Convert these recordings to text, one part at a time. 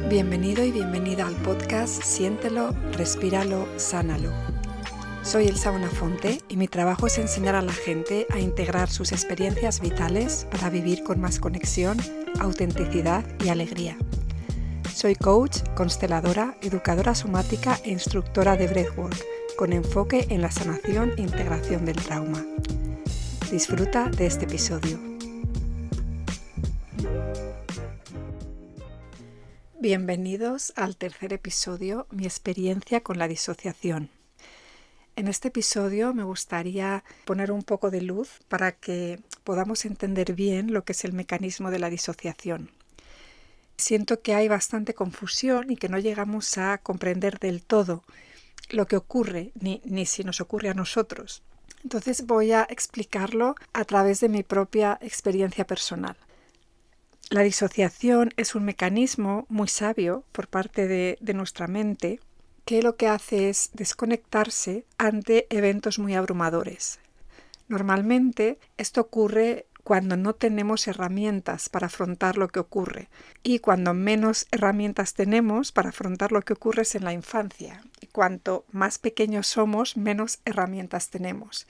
Bienvenido y bienvenida al podcast Siéntelo, Respíralo, Sánalo. Soy Elsa Bonafonte y mi trabajo es enseñar a la gente a integrar sus experiencias vitales para vivir con más conexión, autenticidad y alegría. Soy coach, consteladora, educadora somática e instructora de breathwork, con enfoque en la sanación e integración del trauma. Disfruta de este episodio. Bienvenidos al tercer episodio, mi experiencia con la disociación. En este episodio me gustaría poner un poco de luz para que podamos entender bien lo que es el mecanismo de la disociación. Siento que hay bastante confusión y que no llegamos a comprender del todo lo que ocurre, ni si nos ocurre a nosotros. Entonces voy a explicarlo a través de mi propia experiencia personal. La disociación es un mecanismo muy sabio por parte de nuestra mente que lo que hace es desconectarse ante eventos muy abrumadores. Normalmente esto ocurre cuando no tenemos herramientas para afrontar lo que ocurre y cuando menos herramientas tenemos para afrontar lo que ocurre es en la infancia. Y cuanto más pequeños somos, menos herramientas tenemos.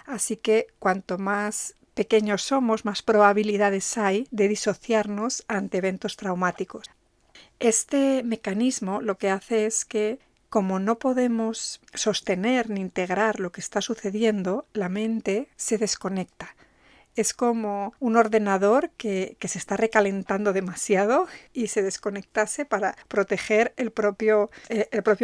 Así que cuanto más pequeños somos, más probabilidades hay de disociarnos ante eventos traumáticos. Este mecanismo lo que hace es que, como no podemos sostener ni integrar lo que está sucediendo, la mente se desconecta. Es como un ordenador que se está recalentando demasiado y se desconectase para proteger el propio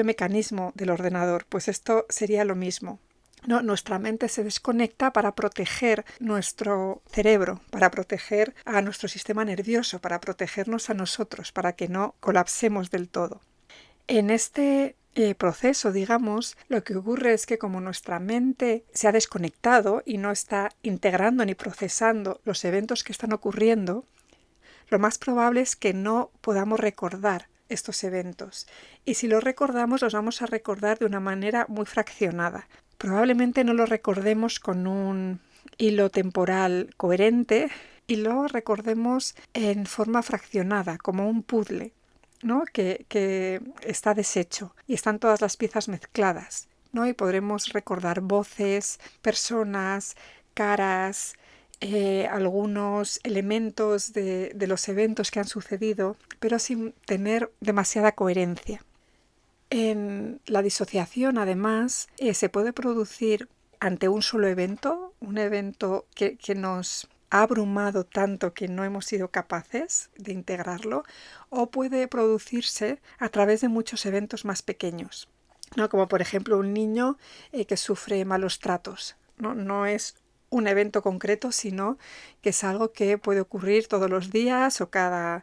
mecanismo del ordenador. Pues esto sería lo mismo. No, nuestra mente se desconecta para proteger nuestro cerebro, para proteger a nuestro sistema nervioso, para protegernos a nosotros, para que no colapsemos del todo. En este proceso, digamos, lo que ocurre es que como nuestra mente se ha desconectado y no está integrando ni procesando los eventos que están ocurriendo, lo más probable es que no podamos recordar estos eventos. Y si los recordamos, los vamos a recordar de una manera muy fraccionada. Probablemente no lo recordemos con un hilo temporal coherente y lo recordemos en forma fraccionada, como un puzzle, ¿no? que está deshecho y están todas las piezas mezcladas, ¿no? Y podremos recordar voces, personas, caras, algunos elementos de los eventos que han sucedido, pero sin tener demasiada coherencia. En la disociación, además, se puede producir ante un solo evento, un evento que nos ha abrumado tanto que no hemos sido capaces de integrarlo, o puede producirse a través de muchos eventos más pequeños, ¿no? Como por ejemplo un niño que sufre malos tratos. No es un evento concreto, sino que es algo que puede ocurrir todos los días o cada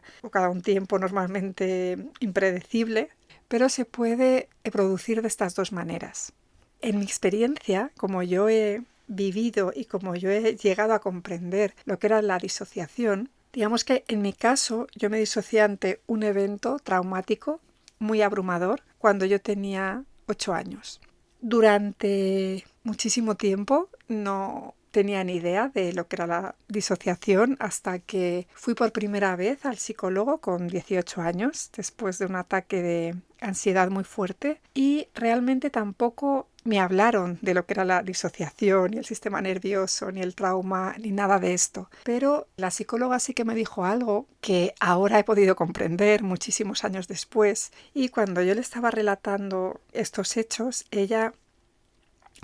un tiempo normalmente impredecible, pero se puede producir de estas dos maneras. En mi experiencia, como yo he vivido y como yo he llegado a comprender lo que era la disociación, digamos que en mi caso yo me disocié ante un evento traumático muy abrumador cuando yo tenía 8 años. Durante muchísimo tiempo no tenía ni idea de lo que era la disociación hasta que fui por primera vez al psicólogo con 18 años, después de un ataque de ansiedad muy fuerte, y realmente tampoco me hablaron de lo que era la disociación, ni el sistema nervioso, ni el trauma, ni nada de esto. Pero la psicóloga sí que me dijo algo que ahora he podido comprender muchísimos años después, y cuando yo le estaba relatando estos hechos, ella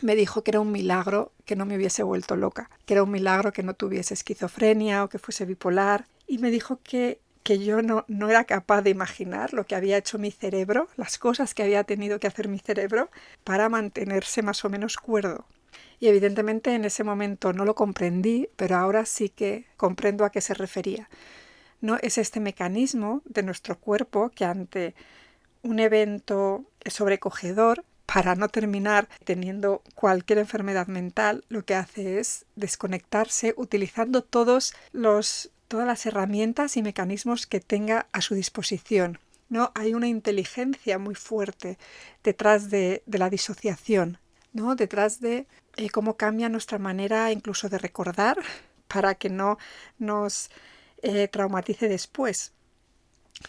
me dijo que era un milagro que no me hubiese vuelto loca, que era un milagro que no tuviese esquizofrenia o que fuese bipolar, y me dijo que yo no era capaz de imaginar lo que había hecho mi cerebro, las cosas que había tenido que hacer mi cerebro para mantenerse más o menos cuerdo. Y evidentemente en ese momento no lo comprendí, pero ahora sí que comprendo a qué se refería. No es este mecanismo de nuestro cuerpo que ante un evento sobrecogedor, para no terminar teniendo cualquier enfermedad mental, lo que hace es desconectarse utilizando todas las herramientas y mecanismos que tenga a su disposición, ¿no? Hay una inteligencia muy fuerte detrás de la disociación, ¿no? Detrás de cómo cambia nuestra manera incluso de recordar para que no nos traumatice después,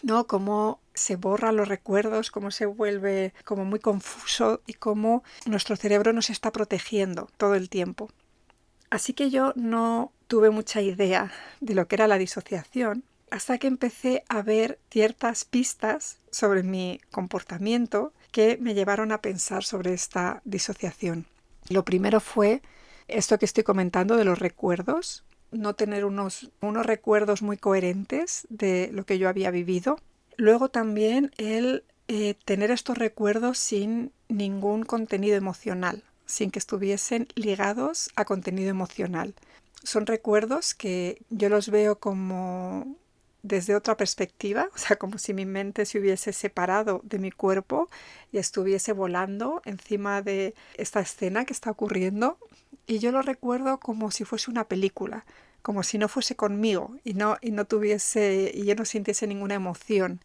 ¿no? Cómo se borran los recuerdos, cómo se vuelve como muy confuso y cómo nuestro cerebro nos está protegiendo todo el tiempo. Así que yo no tuve mucha idea de lo que era la disociación hasta que empecé a ver ciertas pistas sobre mi comportamiento que me llevaron a pensar sobre esta disociación. Lo primero fue esto que estoy comentando de los recuerdos, no tener unos recuerdos muy coherentes de lo que yo había vivido. Luego también el tener estos recuerdos sin ningún contenido emocional, sin que estuviesen ligados a contenido emocional. Son recuerdos que yo los veo como desde otra perspectiva, o sea, como si mi mente se hubiese separado de mi cuerpo y estuviese volando encima de esta escena que está ocurriendo, y yo lo recuerdo como si fuese una película, como si no fuese conmigo y yo no sintiese ninguna emoción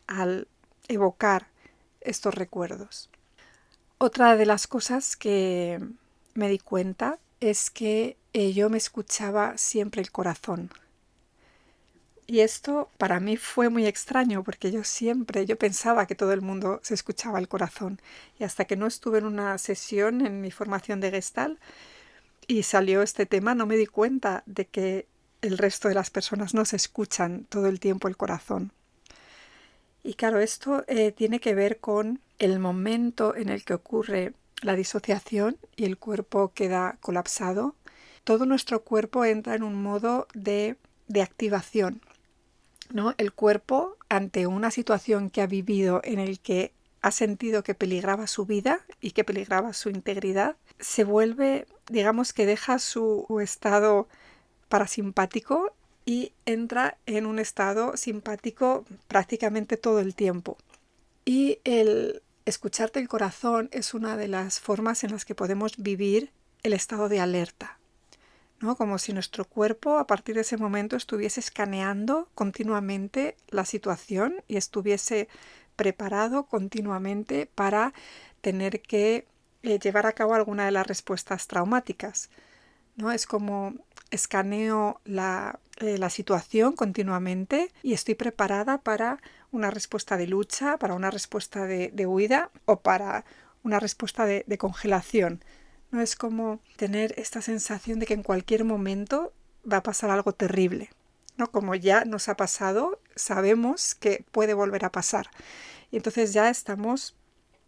al evocar estos recuerdos. Otra de las cosas que me di cuenta es que yo me escuchaba siempre el corazón. Y esto para mí fue muy extraño porque yo pensaba que todo el mundo se escuchaba el corazón. Y hasta que no estuve en una sesión en mi formación de Gestalt y salió este tema, no me di cuenta de que el resto de las personas no se escuchan todo el tiempo el corazón. Y claro, esto tiene que ver con el momento en el que ocurre la disociación y el cuerpo queda colapsado. Todo nuestro cuerpo entra en un modo de activación, ¿no? El cuerpo, ante una situación que ha vivido en el que ha sentido que peligraba su vida y que peligraba su integridad, se vuelve, digamos que deja su estado parasimpático y entra en un estado simpático prácticamente todo el tiempo. Y el escucharte el corazón es una de las formas en las que podemos vivir el estado de alerta, ¿no? Como si nuestro cuerpo a partir de ese momento estuviese escaneando continuamente la situación y estuviese preparado continuamente para tener que llevar a cabo alguna de las respuestas traumáticas, ¿no? Es como escaneo la situación continuamente y estoy preparada para una respuesta de lucha, para una respuesta de huida o para una respuesta de congelación. No es como tener esta sensación de que en cualquier momento va a pasar algo terrible, ¿no? Como ya nos ha pasado, sabemos que puede volver a pasar. Y entonces ya estamos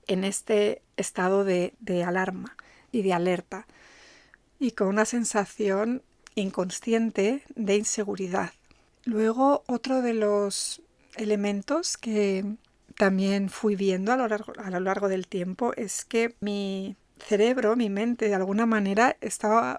en este estado de alarma y de alerta y con una sensación inconsciente de inseguridad. Luego, otro de los elementos que también fui viendo a lo largo del tiempo es que mi cerebro, mi mente, de alguna manera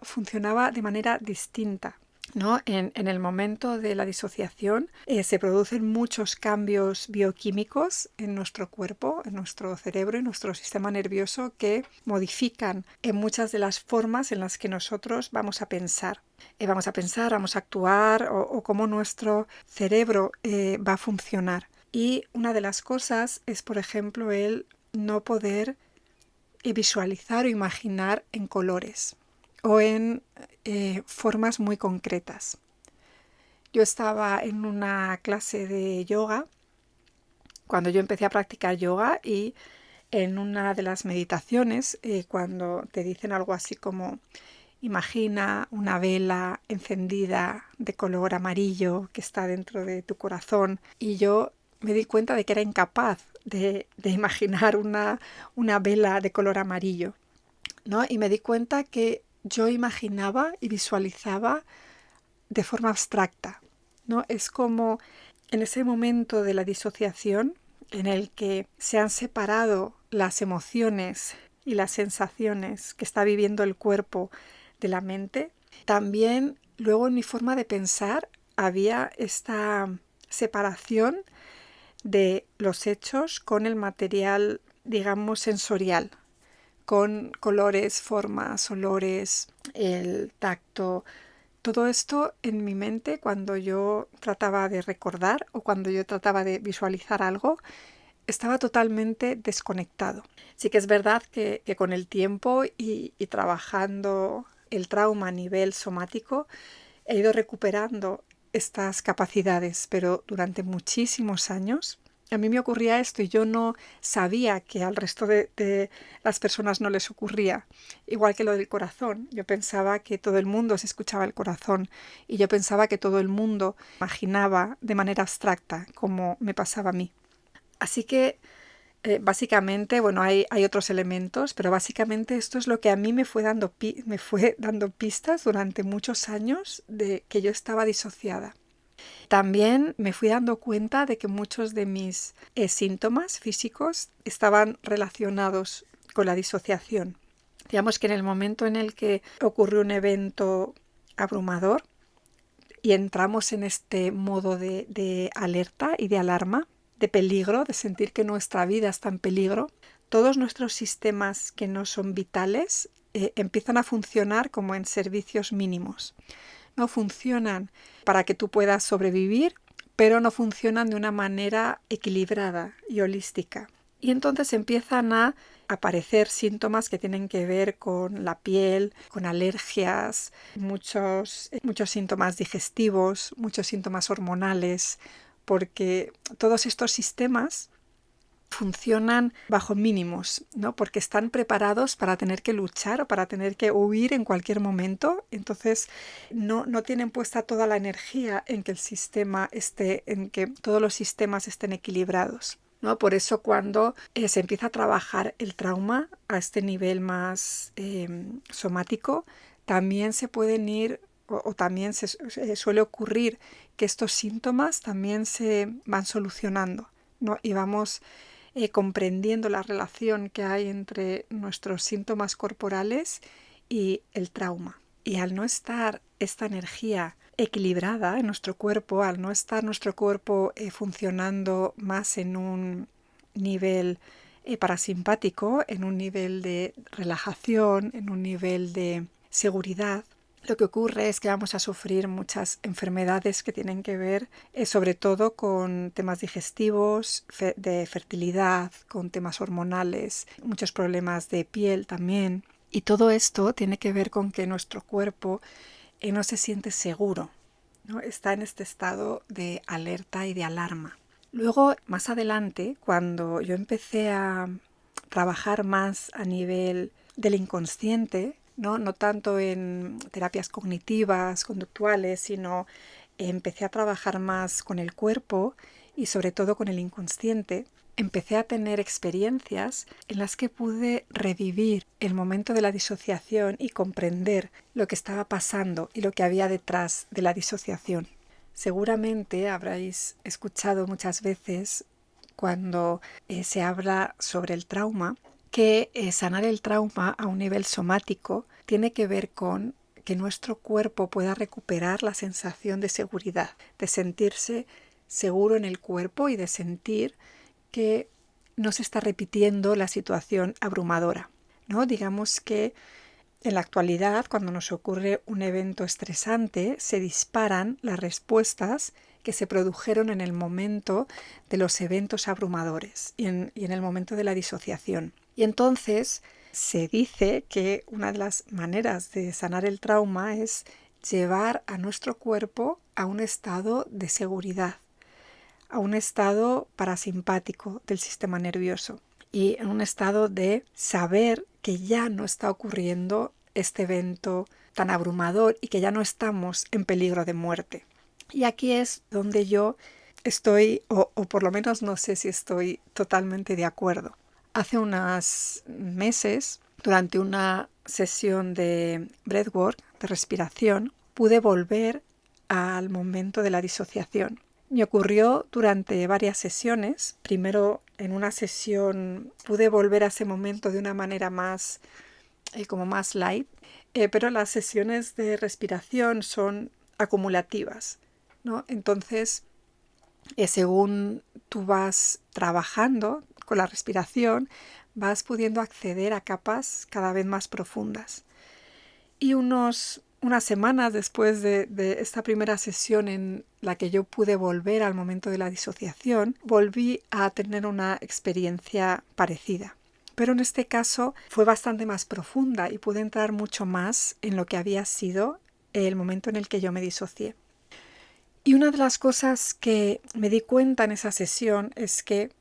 funcionaba de manera distinta, ¿no? En el momento de la disociación se producen muchos cambios bioquímicos en nuestro cuerpo, en nuestro cerebro y nuestro sistema nervioso que modifican en muchas de las formas en las que nosotros vamos a pensar. Vamos a actuar o cómo nuestro cerebro va a funcionar. Y una de las cosas es, por ejemplo, el no poder visualizar o imaginar en colores o en formas muy concretas. Yo estaba en una clase de yoga cuando yo empecé a practicar yoga y en una de las meditaciones cuando te dicen algo así como imagina una vela encendida de color amarillo que está dentro de tu corazón, y yo me di cuenta de que era incapaz de imaginar una vela de color amarillo, ¿no? Y me di cuenta que yo imaginaba y visualizaba de forma abstracta, ¿no? Es como en ese momento de la disociación en el que se han separado las emociones y las sensaciones que está viviendo el cuerpo de la mente. También luego en mi forma de pensar había esta separación de los hechos con el material, digamos, sensorial, con colores, formas, olores, el tacto. Todo esto en mi mente, cuando yo trataba de recordar o cuando yo trataba de visualizar algo, estaba totalmente desconectado. Sí que es verdad que con el tiempo y trabajando el trauma a nivel somático, he ido recuperando estas capacidades, pero durante muchísimos años a mí me ocurría esto y yo no sabía que al resto de las personas no les ocurría. Igual que lo del corazón. Yo pensaba que todo el mundo se escuchaba el corazón y yo pensaba que todo el mundo imaginaba de manera abstracta como me pasaba a mí. Así que básicamente, bueno, hay otros elementos, pero básicamente esto es lo que a mí me fue dando pistas durante muchos años de que yo estaba disociada. También me fui dando cuenta de que muchos de mis síntomas físicos estaban relacionados con la disociación. Digamos que en el momento en el que ocurrió un evento abrumador y entramos en este modo de alerta y de alarma, de peligro, de sentir que nuestra vida está en peligro, todos nuestros sistemas que no son vitales empiezan a funcionar como en servicios mínimos. No funcionan para que tú puedas sobrevivir, pero no funcionan de una manera equilibrada y holística. Y entonces empiezan a aparecer síntomas que tienen que ver con la piel, con alergias, muchos síntomas digestivos, muchos síntomas hormonales, porque todos estos sistemas funcionan bajo mínimos, ¿no? Porque están preparados para tener que luchar o para tener que huir en cualquier momento. Entonces no tienen puesta toda la energía en que el sistema esté, en que todos los sistemas estén equilibrados, ¿no? Por eso cuando se empieza a trabajar el trauma a este nivel más somático, también se pueden ir o también se suele ocurrir que estos síntomas también se van solucionando, ¿no? Y vamos comprendiendo la relación que hay entre nuestros síntomas corporales y el trauma. Y al no estar esta energía equilibrada en nuestro cuerpo, al no estar nuestro cuerpo funcionando más en un nivel parasimpático, en un nivel de relajación, en un nivel de seguridad, lo que ocurre es que vamos a sufrir muchas enfermedades que tienen que ver sobre todo con temas digestivos, de fertilidad, con temas hormonales, muchos problemas de piel también. Y todo esto tiene que ver con que nuestro cuerpo no se siente seguro, ¿no? Está en este estado de alerta y de alarma. Luego, más adelante, cuando yo empecé a trabajar más a nivel del inconsciente, no tanto en terapias cognitivas, conductuales, sino empecé a trabajar más con el cuerpo y sobre todo con el inconsciente, empecé a tener experiencias en las que pude revivir el momento de la disociación y comprender lo que estaba pasando y lo que había detrás de la disociación. Seguramente habréis escuchado muchas veces cuando se habla sobre el trauma, que sanar el trauma a un nivel somático tiene que ver con que nuestro cuerpo pueda recuperar la sensación de seguridad, de sentirse seguro en el cuerpo y de sentir que no se está repitiendo la situación abrumadora, ¿no? Digamos que en la actualidad, cuando nos ocurre un evento estresante, se disparan las respuestas que se produjeron en el momento de los eventos abrumadores y en el momento de la disociación. Y entonces se dice que una de las maneras de sanar el trauma es llevar a nuestro cuerpo a un estado de seguridad, a un estado parasimpático del sistema nervioso y en un estado de saber que ya no está ocurriendo este evento tan abrumador y que ya no estamos en peligro de muerte. Y aquí es donde yo estoy, o por lo menos no sé si estoy totalmente de acuerdo. Hace unos meses, durante una sesión de breathwork, de respiración, pude volver al momento de la disociación. Me ocurrió durante varias sesiones. Primero, en una sesión pude volver a ese momento de una manera más, como más light, pero las sesiones de respiración son acumulativas, ¿no? Entonces, según tú vas trabajando con la respiración, vas pudiendo acceder a capas cada vez más profundas. Y unas semanas después de esta primera sesión en la que yo pude volver al momento de la disociación, volví a tener una experiencia parecida. Pero en este caso fue bastante más profunda y pude entrar mucho más en lo que había sido el momento en el que yo me disocié. Y una de las cosas que me di cuenta en esa sesión es que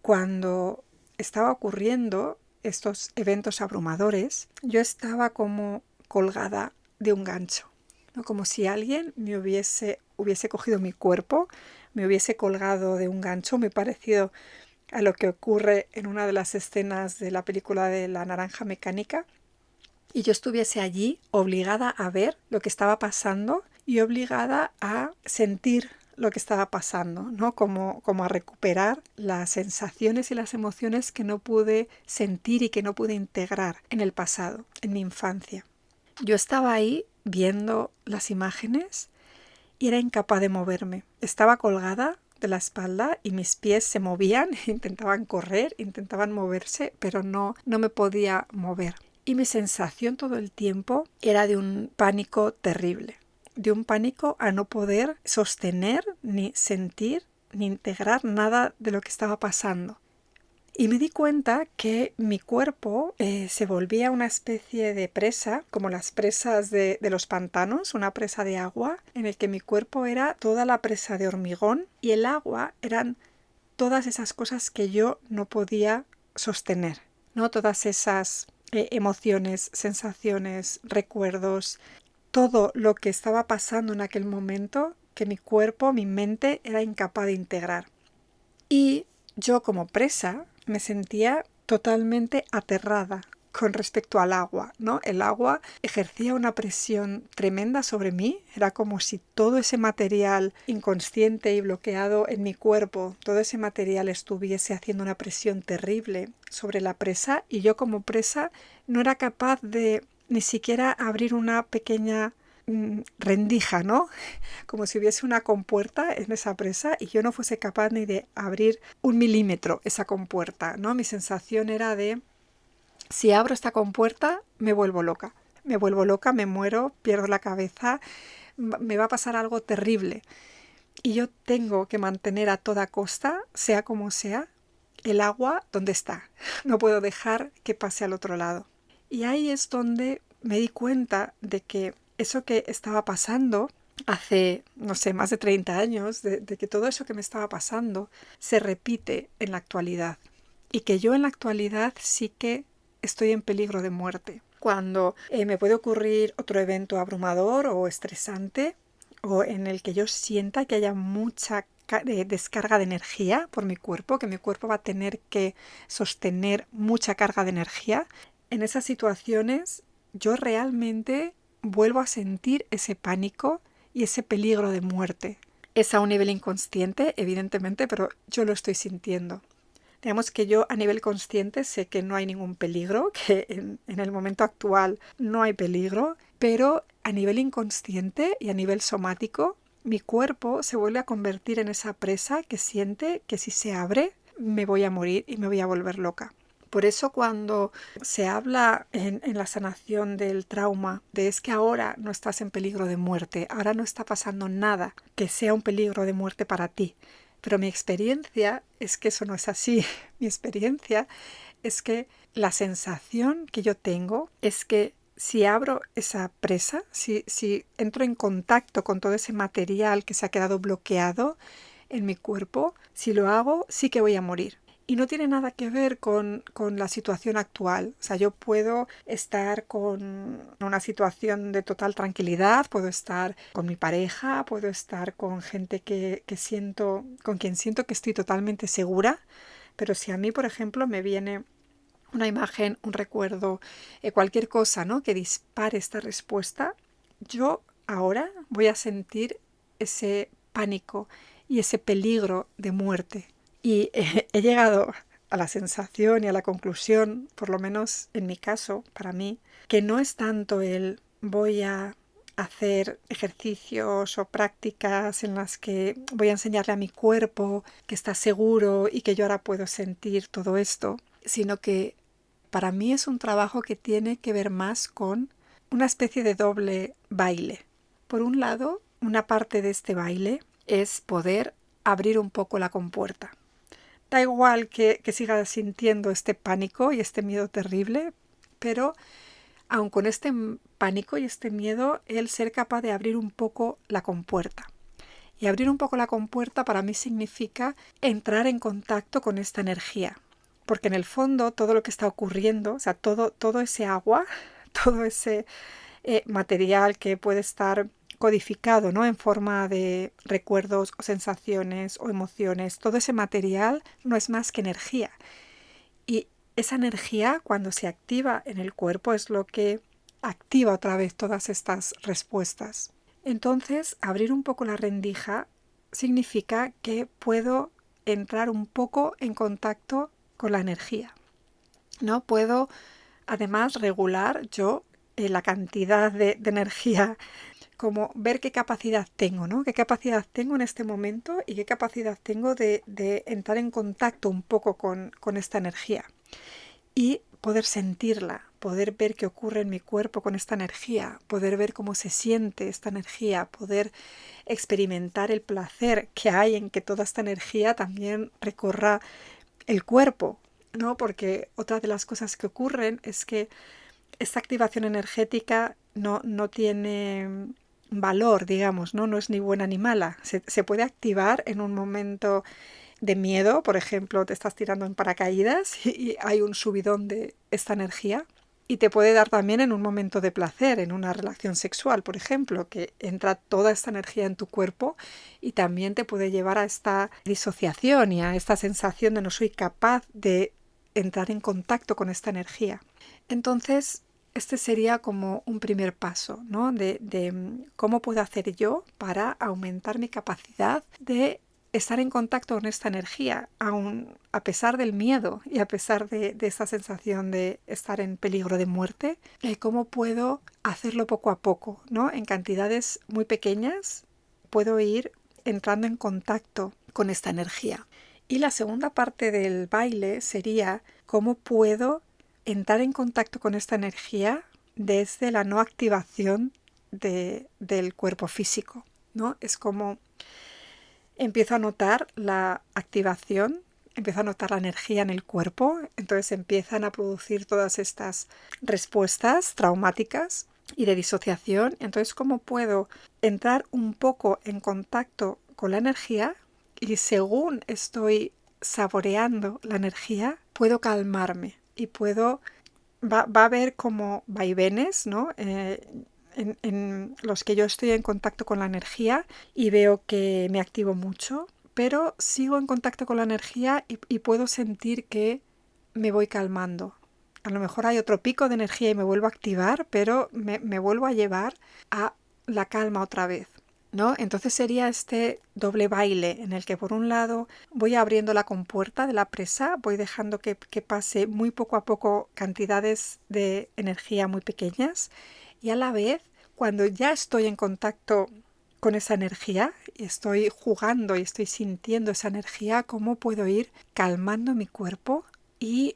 cuando estaba ocurriendo estos eventos abrumadores, yo estaba como colgada de un gancho, ¿no? Como si alguien me hubiese cogido mi cuerpo, me hubiese colgado de un gancho, muy parecido a lo que ocurre en una de las escenas de la película de La Naranja Mecánica, y yo estuviese allí obligada a ver lo que estaba pasando y obligada a sentir lo que estaba pasando, ¿no? Como a recuperar las sensaciones y las emociones que no pude sentir y que no pude integrar en el pasado, en mi infancia. Yo estaba ahí viendo las imágenes y era incapaz de moverme. Estaba colgada de la espalda y mis pies se movían, intentaban correr, intentaban moverse, pero no me podía mover. Y mi sensación todo el tiempo era de un pánico terrible, de un pánico a no poder sostener, ni sentir, ni integrar nada de lo que estaba pasando. Y me di cuenta que mi cuerpo se volvía una especie de presa, como las presas de los pantanos, una presa de agua, en el que mi cuerpo era toda la presa de hormigón y el agua eran todas esas cosas que yo no podía sostener, ¿no? Todas esas emociones, sensaciones, recuerdos, todo lo que estaba pasando en aquel momento que mi cuerpo, mi mente era incapaz de integrar. Y yo como presa me sentía totalmente aterrada con respecto al agua, ¿no? El agua ejercía una presión tremenda sobre mí, era como si todo ese material inconsciente y bloqueado en mi cuerpo, todo ese material estuviese haciendo una presión terrible sobre la presa y yo como presa no era capaz de ni siquiera abrir una pequeña rendija, ¿no? Como si hubiese una compuerta en esa presa y yo no fuese capaz ni de abrir 1 milímetro esa compuerta, ¿no? Mi sensación era de si abro esta compuerta me vuelvo loca, me muero, pierdo la cabeza, me va a pasar algo terrible y yo tengo que mantener a toda costa, sea como sea, el agua donde está, no puedo dejar que pase al otro lado. Y ahí es donde me di cuenta de que eso que estaba pasando hace, no sé, más de 30 años, de que todo eso que me estaba pasando se repite en la actualidad y que yo en la actualidad sí que estoy en peligro de muerte. Cuando me puede ocurrir otro evento abrumador o estresante o en el que yo sienta que haya mucha descarga de energía por mi cuerpo, que mi cuerpo va a tener que sostener mucha carga de energía, en esas situaciones yo realmente vuelvo a sentir ese pánico y ese peligro de muerte. Es a un nivel inconsciente, evidentemente, pero yo lo estoy sintiendo. Digamos que yo a nivel consciente sé que no hay ningún peligro, que en el momento actual no hay peligro, pero a nivel inconsciente y a nivel somático, mi cuerpo se vuelve a convertir en esa presa que siente que si se abre me voy a morir y me voy a volver loca. Por eso cuando se habla en la sanación del trauma de es que ahora no estás en peligro de muerte, ahora no está pasando nada que sea un peligro de muerte para ti. Pero mi experiencia es que eso no es así. Mi experiencia es que la sensación que yo tengo es que si abro esa presa, si entro en contacto con todo ese material que se ha quedado bloqueado en mi cuerpo, si lo hago, sí que voy a morir. Y no tiene nada que ver con la situación actual. O sea, yo puedo estar con una situación de total tranquilidad, puedo estar con mi pareja, puedo estar con gente con quien siento que estoy totalmente segura, pero si a mí, por ejemplo, me viene una imagen, un recuerdo, cualquier cosa, ¿no?, que dispare esta respuesta, yo ahora voy a sentir ese pánico y ese peligro de muerte. Y he llegado a la sensación y a la conclusión, por lo menos en mi caso, para mí, que no es tanto el voy a hacer ejercicios o prácticas en las que voy a enseñarle a mi cuerpo que está seguro y que yo ahora puedo sentir todo esto, sino que para mí es un trabajo que tiene que ver más con una especie de doble baile. Por un lado, una parte de este baile es poder abrir un poco la compuerta. Da igual que siga sintiendo este pánico y este miedo terrible, pero aun con este pánico y este miedo, el ser capaz de abrir un poco la compuerta. Y abrir un poco la compuerta para mí significa entrar en contacto con esta energía. Porque en el fondo todo lo que está ocurriendo, o sea, todo ese agua, todo ese material que puede estar codificado, ¿no? En forma de recuerdos o sensaciones o emociones, todo ese material no es más que energía. Y esa energía, cuando se activa en el cuerpo, es lo que activa otra vez todas estas respuestas. Entonces, abrir un poco la rendija significa que puedo entrar un poco en contacto con la energía, ¿no? Puedo además regular yo la cantidad de energía, como ver qué capacidad tengo, ¿no? Qué capacidad tengo en este momento y qué capacidad tengo de entrar en contacto un poco con esta energía y poder sentirla, poder ver qué ocurre en mi cuerpo con esta energía, poder ver cómo se siente esta energía, poder experimentar el placer que hay en que toda esta energía también recorra el cuerpo, ¿no? Porque otra de las cosas que ocurren es que esta activación energética no tiene valor, digamos, ¿no? No es ni buena ni mala. Se puede activar en un momento de miedo, por ejemplo, te estás tirando en paracaídas y hay un subidón de esta energía. Y te puede dar también en un momento de placer, en una relación sexual, por ejemplo, que entra toda esta energía en tu cuerpo y también te puede llevar a esta disociación y a esta sensación de no soy capaz de entrar en contacto con esta energía. Entonces, este sería como un primer paso, ¿no? de cómo puedo hacer yo para aumentar mi capacidad de estar en contacto con esta energía, aun a pesar del miedo y a pesar de esta sensación de estar en peligro de muerte, cómo puedo hacerlo poco a poco, ¿no? En cantidades muy pequeñas puedo ir entrando en contacto con esta energía. Y la segunda parte del baile sería cómo puedo entrar en contacto con esta energía desde la no activación del cuerpo físico, ¿no? Es como empiezo a notar la activación, empiezo a notar la energía en el cuerpo, entonces empiezan a producir todas estas respuestas traumáticas y de disociación. Entonces, ¿cómo puedo entrar un poco en contacto con la energía? Y según estoy saboreando la energía, puedo calmarme y va a haber como vaivenes, ¿no? En los que yo estoy en contacto con la energía y veo que me activo mucho, pero sigo en contacto con la energía y puedo sentir que me voy calmando. A lo mejor hay otro pico de energía y me vuelvo a activar, pero me vuelvo a llevar a la calma otra vez, ¿no? Entonces sería este doble baile en el que por un lado voy abriendo la compuerta de la presa, voy dejando que pase muy poco a poco cantidades de energía muy pequeñas y a la vez cuando ya estoy en contacto con esa energía y estoy jugando y estoy sintiendo esa energía, cómo puedo ir calmando mi cuerpo y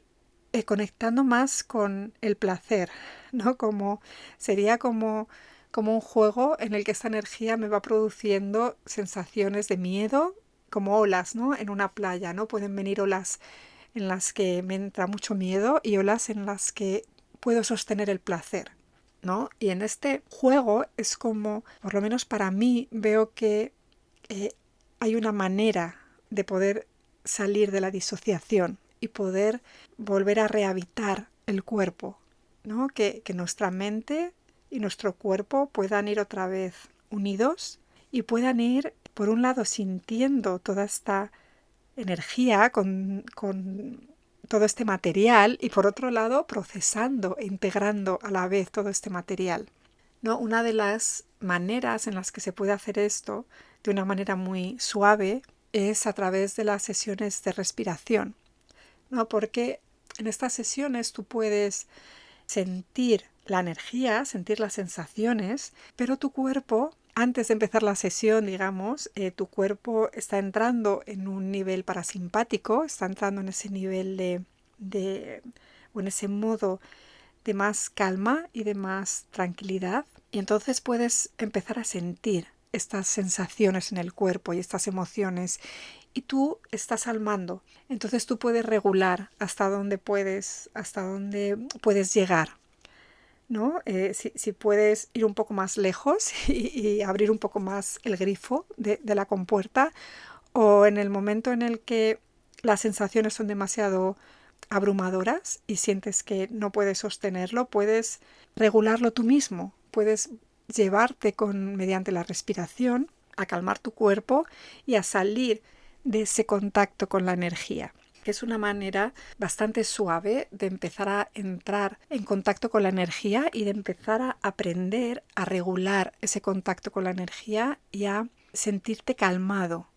conectando más con el placer, ¿no? Sería como un juego en el que esta energía me va produciendo sensaciones de miedo, como olas, ¿no? En una playa, ¿no? Pueden venir olas en las que me entra mucho miedo y olas en las que puedo sostener el placer, ¿no? Y en este juego es como, por lo menos para mí, veo que hay una manera de poder salir de la disociación y poder volver a rehabitar el cuerpo, ¿no? Que nuestra mente y nuestro cuerpo puedan ir otra vez unidos y puedan ir, por un lado, sintiendo toda esta energía con todo este material y por otro lado procesando e integrando a la vez todo este material, ¿no? Una de las maneras en las que se puede hacer esto de una manera muy suave es a través de las sesiones de respiración, ¿no? Porque en estas sesiones tú puedes sentir la energía, sentir las sensaciones, pero tu cuerpo, antes de empezar la sesión, digamos, tu cuerpo está entrando en un nivel parasimpático, está entrando en ese nivel o en ese modo de más calma y de más tranquilidad. Y entonces puedes empezar a sentir estas sensaciones en el cuerpo y estas emociones y tú estás al mando. Entonces tú puedes regular hasta dónde puedes llegar, ¿no? Si puedes ir un poco más lejos y abrir un poco más el grifo de la compuerta, o en el momento en el que las sensaciones son demasiado abrumadoras y sientes que no puedes sostenerlo, puedes regularlo tú mismo, puedes llevarte mediante la respiración a calmar tu cuerpo y a salir de ese contacto con la energía, que es una manera bastante suave de empezar a entrar en contacto con la energía y de empezar a aprender a regular ese contacto con la energía y a sentirte calmado,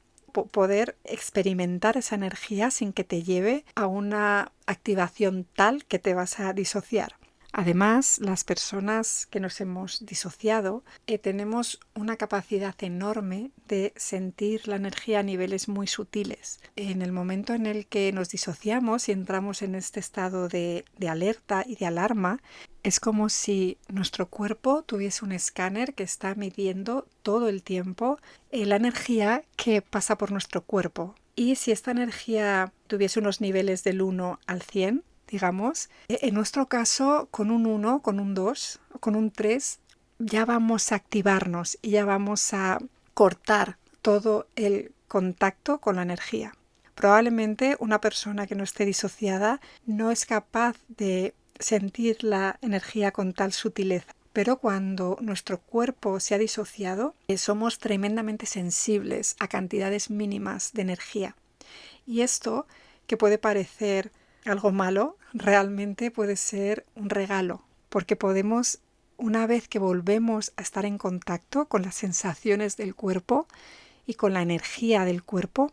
poder experimentar esa energía sin que te lleve a una activación tal que te vas a disociar. Además, las personas que nos hemos disociado tenemos una capacidad enorme de sentir la energía a niveles muy sutiles. En el momento en el que nos disociamos y entramos en este estado de alerta y de alarma, es como si nuestro cuerpo tuviese un escáner que está midiendo todo el tiempo la energía que pasa por nuestro cuerpo. Y si esta energía tuviese unos niveles del 1 al 100, digamos, en nuestro caso con un 1, con un 2, con un 3, ya vamos a activarnos y ya vamos a cortar todo el contacto con la energía. Probablemente una persona que no esté disociada no es capaz de sentir la energía con tal sutileza. Pero cuando nuestro cuerpo se ha disociado, somos tremendamente sensibles a cantidades mínimas de energía. Y esto, que puede parecer algo malo, realmente puede ser un regalo, porque podemos, una vez que volvemos a estar en contacto con las sensaciones del cuerpo y con la energía del cuerpo,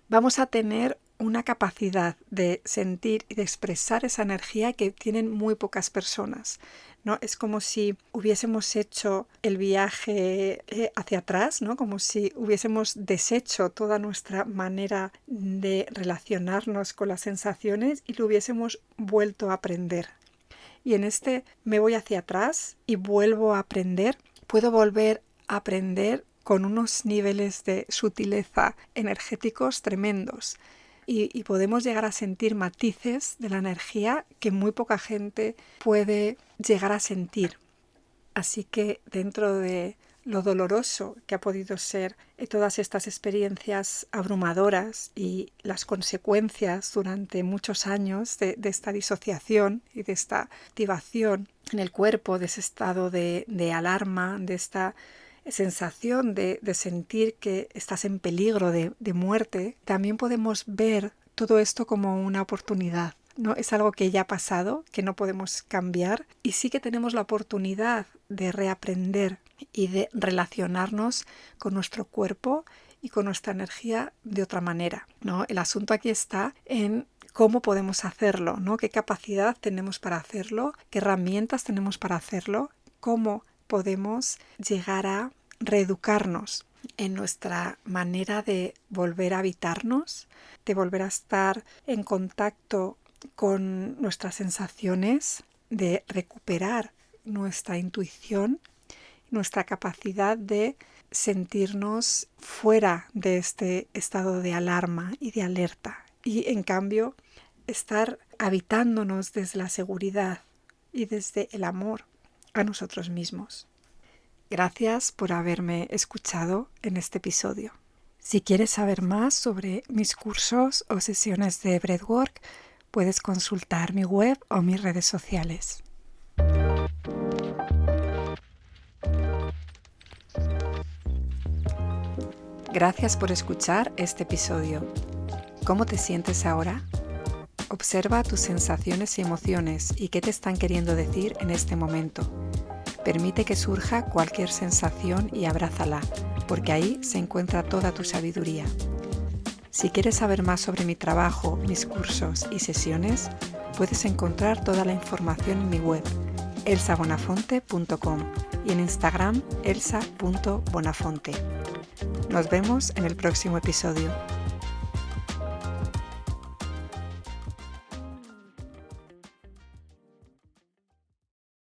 vamos a tener una capacidad de sentir y de expresar esa energía que tienen muy pocas personas, ¿no? Es como si hubiésemos hecho el viaje hacia atrás, ¿no? Como si hubiésemos deshecho toda nuestra manera de relacionarnos con las sensaciones y lo hubiésemos vuelto a aprender. Y en este me voy hacia atrás y vuelvo a aprender, puedo volver a aprender con unos niveles de sutileza energéticos tremendos. Y podemos llegar a sentir matices de la energía que muy poca gente puede llegar a sentir. Así que dentro de lo doloroso que ha podido ser todas estas experiencias abrumadoras y las consecuencias durante muchos años de esta disociación y de esta activación en el cuerpo, de ese estado de alarma, de esta sensación de sentir que estás en peligro de muerte, también podemos ver todo esto como una oportunidad, ¿no? Es algo que ya ha pasado, que no podemos cambiar, y sí que tenemos la oportunidad de reaprender y de relacionarnos con nuestro cuerpo y con nuestra energía de otra manera, ¿no? El asunto aquí está en cómo podemos hacerlo, ¿no? Qué capacidad tenemos para hacerlo, qué herramientas tenemos para hacerlo, cómo podemos llegar a reeducarnos en nuestra manera de volver a habitarnos, de volver a estar en contacto con nuestras sensaciones, de recuperar nuestra intuición, nuestra capacidad de sentirnos fuera de este estado de alarma y de alerta y en cambio estar habitándonos desde la seguridad y desde el amor a nosotros mismos. Gracias por haberme escuchado en este episodio. Si quieres saber más sobre mis cursos o sesiones de breathwork, puedes consultar mi web o mis redes sociales. Gracias por escuchar este episodio. ¿Cómo te sientes ahora? Observa tus sensaciones y emociones y qué te están queriendo decir en este momento. Permite que surja cualquier sensación y abrázala, porque ahí se encuentra toda tu sabiduría. Si quieres saber más sobre mi trabajo, mis cursos y sesiones, puedes encontrar toda la información en mi web, elsabonafonte.com, y en Instagram, elsa.bonafonte. Nos vemos en el próximo episodio.